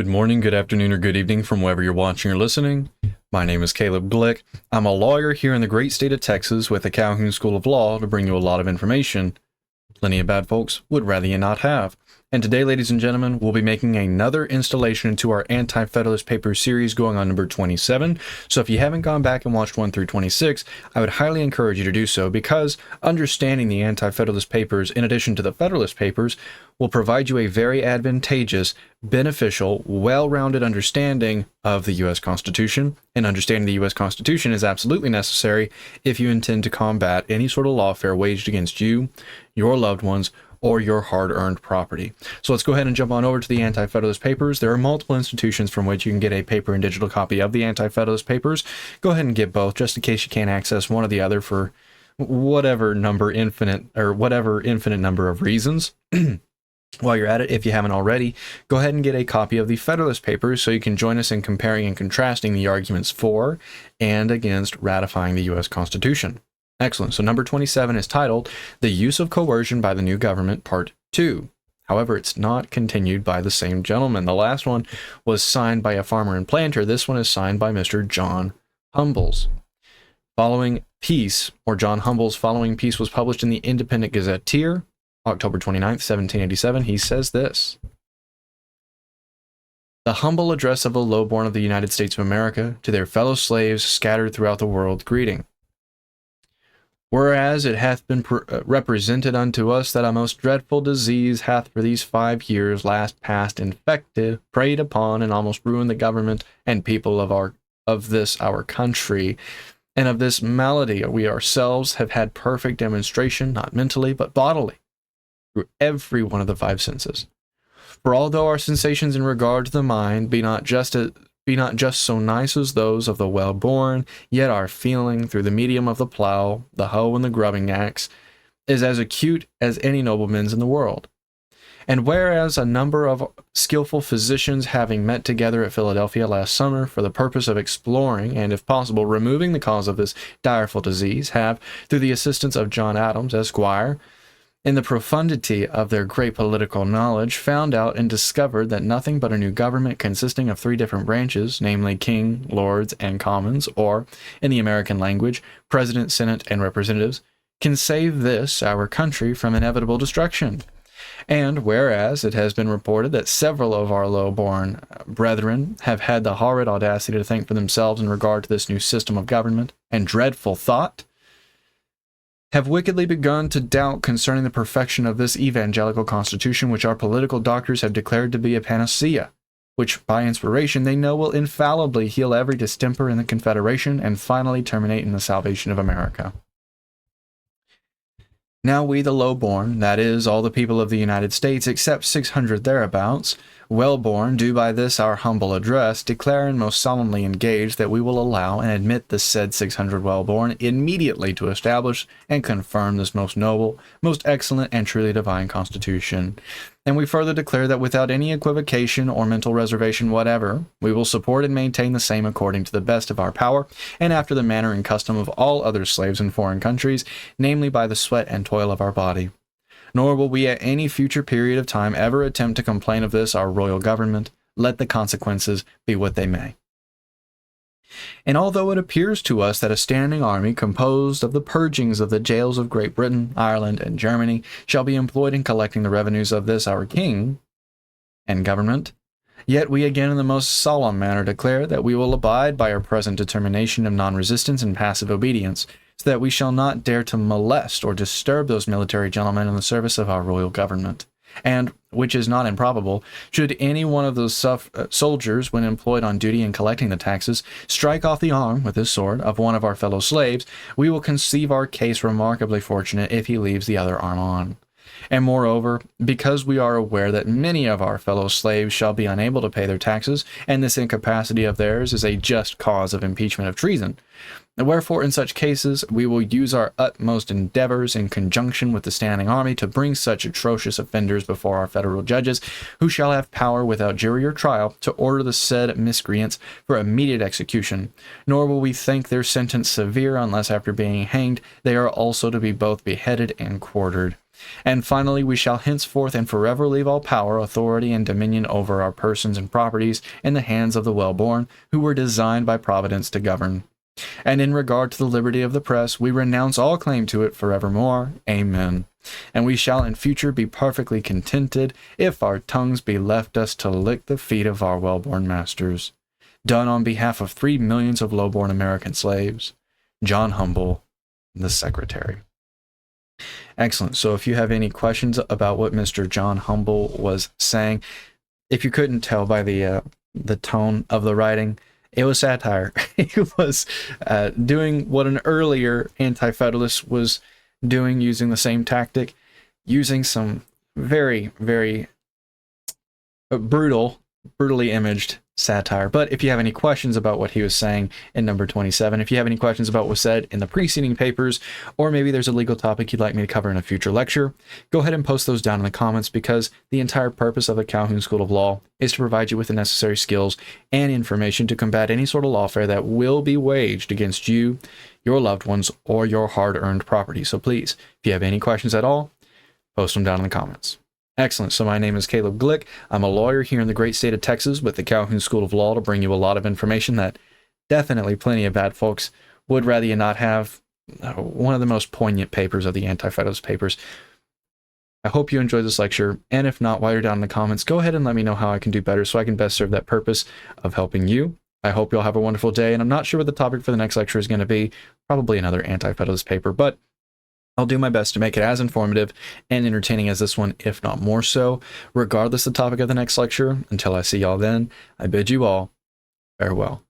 Good morning, good afternoon, or good evening from wherever you're watching or listening. My name is Caleb Glick. I'm a lawyer here in the great state of Texas with the Calhoun School of Law to bring you a lot of information plenty of bad folks would rather you not have. And today, ladies and gentlemen, we'll be making another installation into our Anti-Federalist Papers series going on number 27. So if you haven't gone back and watched 1 through 26, I would highly encourage you to do so, because understanding the Anti-Federalist Papers in addition to the Federalist Papers will provide you a very advantageous, beneficial, well-rounded understanding of the U.S. Constitution. And understanding the U.S. Constitution is absolutely necessary if you intend to combat any sort of lawfare waged against you, your loved ones, or your hard-earned property. So let's go ahead and jump on over to the Anti-Federalist Papers. There are multiple institutions from which you can get a paper and digital copy of the Anti-Federalist Papers. Go ahead and get both, just in case you can't access one or the other for whatever infinite number of reasons. While you're at it, if you haven't already, go ahead and get a copy of the Federalist Papers so you can join us in comparing and contrasting the arguments for and against ratifying the U.S. Constitution. Excellent. So number 27 is titled The Use of Coercion by the New Government, Part 2. However, it's not continued by the same gentleman. The last one was signed by a farmer and planter. This one is signed by Mr. John Humbles. Following Peace, or John Humbles' Following Peace, was published in the Independent Gazetteer, October 29th, 1787. He says this: The humble address of a lowborn of the United States of America to their fellow slaves scattered throughout the world, greeting. Whereas it hath been represented unto us that a most dreadful disease hath for these 5 years last past infected, preyed upon, and almost ruined the government and people of this our country, and of this malady we ourselves have had perfect demonstration, not mentally, but bodily, through every one of the 5 senses. For although our sensations in regard to the mind be not just so nice as those of the well-born, yet our feeling through the medium of the plow, the hoe, and the grubbing axe is as acute as any nobleman's in the world. And whereas a number of skillful physicians, having met together at Philadelphia last summer for the purpose of exploring and, if possible, removing the cause of this direful disease, have, through the assistance of John Adams, Esquire, in the profundity of their great political knowledge, found out and discovered that nothing but a new government consisting of 3 different branches, namely King, Lords, and Commons, or, in the American language, President, Senate, and Representatives, can save this, our country, from inevitable destruction. And whereas it has been reported that several of our low-born brethren have had the horrid audacity to think for themselves in regard to this new system of government, and dreadful thought, have wickedly begun to doubt concerning the perfection of this evangelical constitution, which our political doctors have declared to be a panacea, which by inspiration they know will infallibly heal every distemper in the Confederation and finally terminate in the salvation of America. Now we, the low-born, that is, all the people of the United States, except 600 thereabouts, well-born, do by this our humble address declare and most solemnly engage that we will allow and admit the said 600 well-born immediately to establish and confirm this most noble, most excellent, and truly divine Constitution. And we further declare that without any equivocation or mental reservation whatever, we will support and maintain the same according to the best of our power, and after the manner and custom of all other slaves in foreign countries, namely by the sweat and toil of our body. Nor will we at any future period of time ever attempt to complain of this our royal government, let the consequences be what they may. And although it appears to us that a standing army composed of the purgings of the jails of Great Britain, Ireland, and Germany shall be employed in collecting the revenues of this our king and government, yet we again in the most solemn manner declare that we will abide by our present determination of non-resistance and passive obedience, so that we shall not dare to molest or disturb those military gentlemen in the service of our royal government. And, which is not improbable, should any one of those soldiers, when employed on duty in collecting the taxes, strike off the arm with his sword of one of our fellow slaves, we will conceive our case remarkably fortunate if he leaves the other arm on. And moreover, because we are aware that many of our fellow slaves shall be unable to pay their taxes, and this incapacity of theirs is a just cause of impeachment of treason, wherefore, in such cases, we will use our utmost endeavors in conjunction with the standing army to bring such atrocious offenders before our federal judges, who shall have power without jury or trial to order the said miscreants for immediate execution. Nor will we think their sentence severe unless after being hanged they are also to be both beheaded and quartered. And finally, we shall henceforth and forever leave all power, authority, and dominion over our persons and properties in the hands of the well-born, who were designed by Providence to govern. And in regard to the liberty of the press, we renounce all claim to it forevermore. Amen. And we shall in future be perfectly contented if our tongues be left us to lick the feet of our well-born masters. Done on behalf of 3 millions of low-born American slaves. John Humble, the Secretary. Excellent. So if you have any questions about what Mr. John Humble was saying, if you couldn't tell by the tone of the writing, it was satire. He was doing what an earlier Anti-Federalist was doing, using the same tactic, using some very, very brutally imaged satire. But if you have any questions about what he was saying in number 27, if you have any questions about what was said in the preceding papers, or maybe there's a legal topic you'd like me to cover in a future lecture, go ahead and post those down in the comments, because the entire purpose of the Calhoun School of Law is to provide you with the necessary skills and information to combat any sort of lawfare that will be waged against you, your loved ones, or your hard-earned property. So please, if you have any questions at all, post them down in the comments. Excellent. So my name is Caleb Glick. I'm a lawyer here in the great state of Texas with the Calhoun School of Law to bring you a lot of information that definitely plenty of bad folks would rather you not have. One of the most poignant papers of the Anti-Federalist Papers. I hope you enjoyed this lecture, and if not, while you're down in the comments, go ahead and let me know how I can do better so I can best serve that purpose of helping you. I hope you'll have a wonderful day, and I'm not sure what the topic for the next lecture is going to be. Probably another Anti-Federalist paper, but I'll do my best to make it as informative and entertaining as this one, if not more so. Regardless of the topic of the next lecture, until I see y'all then, I bid you all farewell.